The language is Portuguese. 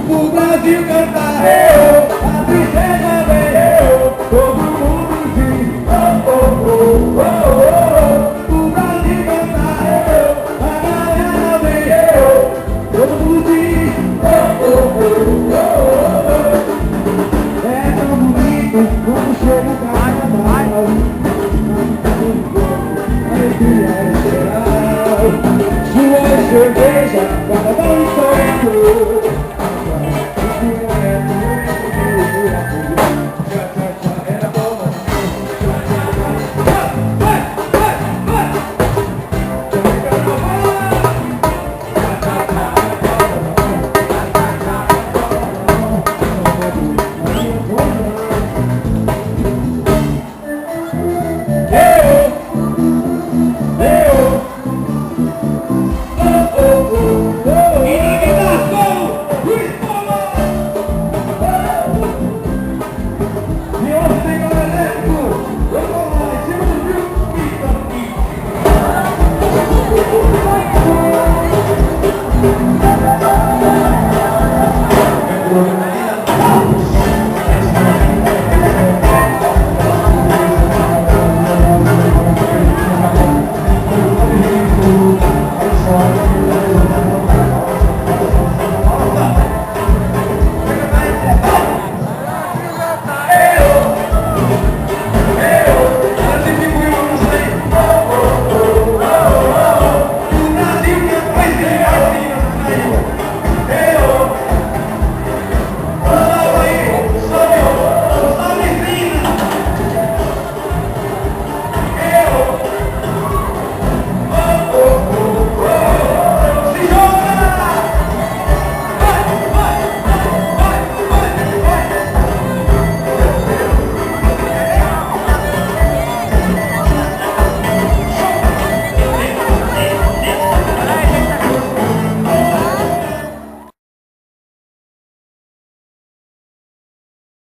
O Brasil canta eu, a princesa vem eu, todo mundo diz oh, oh, oh, oh, oh. O Brasil canta eu, a galera vem eu, todo mundo diz oh, oh, oh, oh, oh. É tão bonito quando chega o carnaval, alegria é geral, sua cerveja, carnaval e sonho. Eu